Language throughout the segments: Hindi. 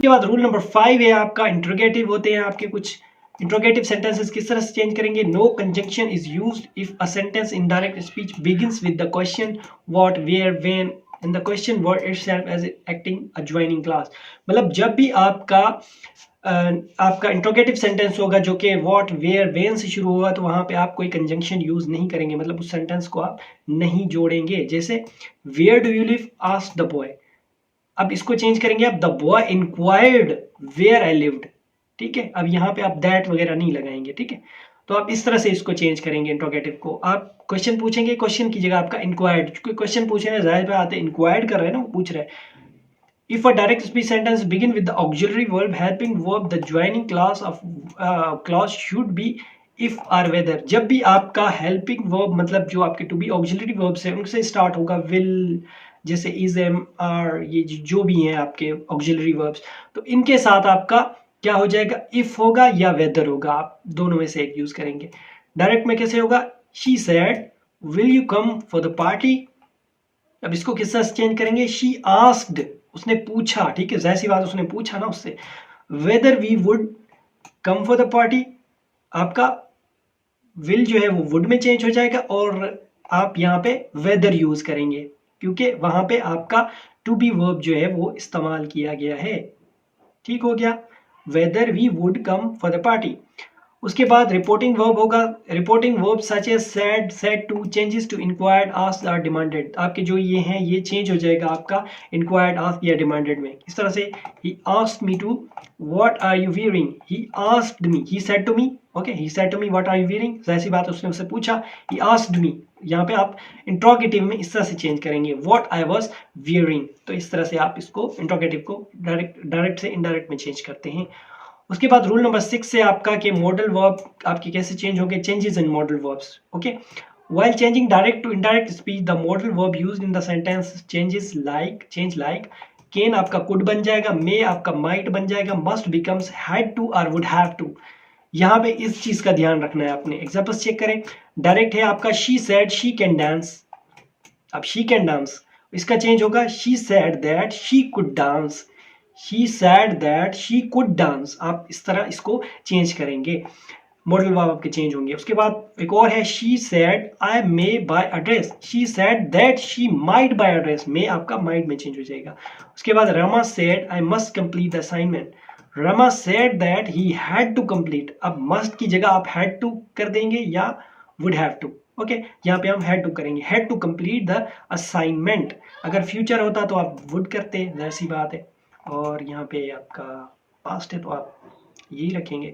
उसके बाद रूल नंबर 5 है आपका इंट्रोगेटिव होते हैं आपके कुछ इंट्रोगेटिव सेंटेंसेस किस तरह से चेंज करेंगे। No conjunction is used if a sentence in direct speech begins with the question what where when and the question word itself as acting a joining class. मतलब जब भी आपका इंट्रोगेटिव सेंटेंस होगा जो कि व्हाट वेयर व्हेन से शुरू होगा, तो वहां पे आप कोई कंजंक्शन यूज नहीं करेंगे, मतलब उस सेंटेंस को आप नहीं जोड़ेंगे। जैसे where do you live asked the boy, अब इसको चेंज करेंगे आप the boy inquired where I lived. ठीक है, अब यहाँ पे आप दैट वगैरह नहीं लगाएंगे। ठीक है, तो आप इस तरह से इसको चेंज करेंगे इंट्रोगेटिव को। आप क्वेश्चन पूछेंगे, क्वेश्चन की जगह आपका इंक्वायर्ड, क्योंकि क्वेश्चन पूछ रहे हैं जाहिर बात है इंक्वायर्ड कर रहे हैं ना, वो पूछ रहे हैं। If a direct speech sentence begin with the auxiliary verb helping verb, the joining clause should be if or whether। जब भी आपका helping verb मतलब जो आपके to be auxiliary verbs है उनसे स्टार्ट होगा will, जैसे is am are, ये जो भी हैं आपके auxiliary verbs, तो इनके साथ आपका क्या हो जाएगा, if होगा या whether होगा, आप दोनों में से एक यूज करेंगे। डायरेक्ट में कैसे होगा, she said will you come for the party। अब इसको किस तरह से चेंज करेंगे, she asked, उसने पूछा। ठीक है, जाहिर सी बात उसने पूछा ना उससे। Whether we would come for the party, आपका विल जो है वो वुड में चेंज हो जाएगा और आप यहाँ पे वेदर यूज करेंगे क्योंकि वहां पे आपका टू बी वर्ब जो है वो इस्तेमाल किया गया है। ठीक हो गया, whether we would come for the party. उसके बाद रिपोर्टिंग वर्ब होगा, reporting verb such as said, said to, changes to, inquired, asked और डिमांडेड। आपके जो ये हैं ये चेंज हो जाएगा आपका इंक्वायर्ड, आस्क्ड या डिमांडेड में। इस तरह से he asked me to what are you wearing, he asked me, he said to me, okay, he said to me what are you wearing, ऐसी बात उसने उससे पूछा, ही आस्क्ड मी। यहाँ पे आप इंट्रोगेटिव में इस तरह से चेंज करेंगे व्हाट आई वाज वियरिंग। तो इस तरह से आप इसको इंट्रोगेटिव को डायरेक्ट से इनडायरेक्ट में चेंज करते हैं। उसके बाद रूल नंबर 6 से आपका कि मॉडल वर्ब आपके कैसे चेंज होंगे, changes in modal verbs. Okay, while changing direct to indirect speech the modal verb used in the sentence changes like, change like, can आपका कुड बन जाएगा, मे आपका माइट बन जाएगा, मस्ट बिकम्स हैड टू और वुड हैव टू। यहाँ पे इस चीज का ध्यान रखना है आपने। एग्जांपल्स चेक करें, डायरेक्ट है आपका she said she can dance, अब शी कैन डांस, इसका चेंज होगा she said that she could dance, she said that she could dance। आप इस तरह इसको चेंज करेंगे, मॉडल वर्ब आपके चेंज होंगे। उसके बाद एक और है she said I may buy a dress, she said that she might buy a dress, may आपका might में चेंज हो जाएगा। उसके बाद Rama said I must complete the assignment, Rama said that he had to complete, अब must की जगह आप had to कर देंगे या would have to। ओके, यहाँ पे हम had to करेंगे, had to complete the assignment। अगर फ्यूचर होता तो आप would करते, जाहिर सी बात है, और यहाँ पे आपका पास्ट है तो आप यही रखेंगे।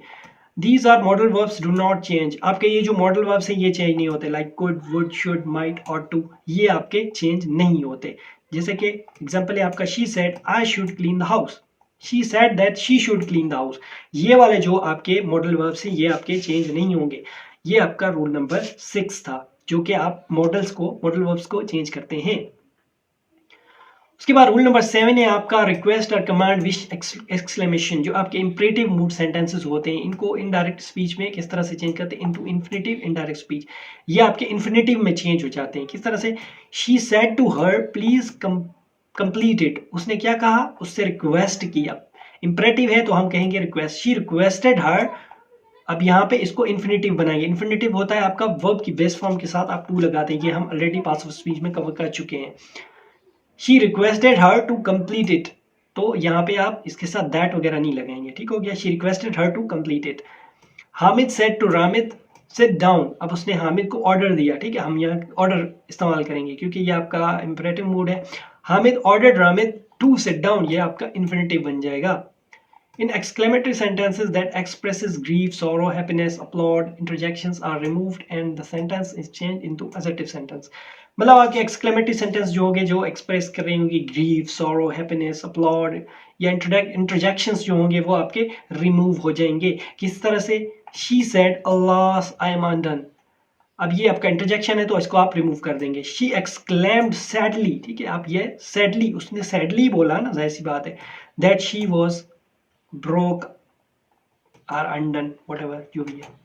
These are modal verbs do not change, आपके ये जो मॉडल वर्ब्स हैं ये चेंज नहीं होते, like could, would, should, might और टू, ये आपके चेंज नहीं होते। जैसे कि एग्जांपल है आपका she said I should clean the house, she said that she should clean the house. ये वाले जो आपके मॉडल वर्ब्स हैं ये आपके चेंज नहीं होंगे। ये आपका रूल नंबर 6 था जो कि आप मॉडल वर्ब्स को चेंज करते हैं। उसके बाद रूल नंबर 7 है आपका रिक्वेस्ट और कमांड, विश, एक्सक्लेमेशन। जो आपके इंपरेटिव मूड सेंटेंसेस होते हैं इनको इनडायरेक्ट स्पीच में किस तरह से चेंज करते हैं, इनटू इन्फिनेटिव इनडायरेक्ट स्पीच। ये आपके इन्फिनेटिव में चेंज हो जाते हैं। किस तरह से, she said to her please complete it, उसने क्या कहा, उससे रिक्वेस्ट किया। इंपरेटिव है तो हम कहेंगे रिक्वेस्ट, शी रिक्वेस्टेड हर। अब यहाँ पे इसको इन्फिनेटिव बनाएंगे। इन्फिनेटिव होता है आपका वर्ब की बेस फॉर्म के साथ आप टू लगाते हैं, ये हम ऑलरेडी पास ऑफ स्पीच में कवर कर चुके हैं। She requested her to complete it, तो यहाँ पे आप इसके साथ that वगैरह नहीं लगाएंगे। ठीक हो गया, she requested her to complete it। Hamid said to रामिद sit down, अब उसने हामिद को ऑर्डर दिया। ठीक है, हम यहाँ ऑर्डर इस्तेमाल करेंगे क्योंकि ये आपका इंपरेटिव मूड है। Hamid ordered रामिद to sit down, ये आपका इन्फिनेटिव बन जाएगा। In exclamatory sentences that expresses grief, sorrow, happiness, applaud, interjections are removed and the sentence is changed into assertive sentence। मतलब आपके एक्सक्लेमेटरी सेंटेंस जो होंगे जो एक्सप्रेस कर रहे होंगे ग्रीफ, सॉरो, हैप्पीनेस, अपलॉड या इंटरजेक्शंस जो होंगे वो आपके रिमूव हो जाएंगे। किस तरह से, she said alas I am undone, अब ये आपका इंटरजेक्शन है तो इसको आप रिमूव कर देंगे। शी एक्सक्लेम्ड सैडली, ठीक है, आप ये सैडली, उसने सैडली बोला ना, जाहिर सी बात है, दैट शी वाज ब्रोक और अनडन, व्हाटएवर जो भी है।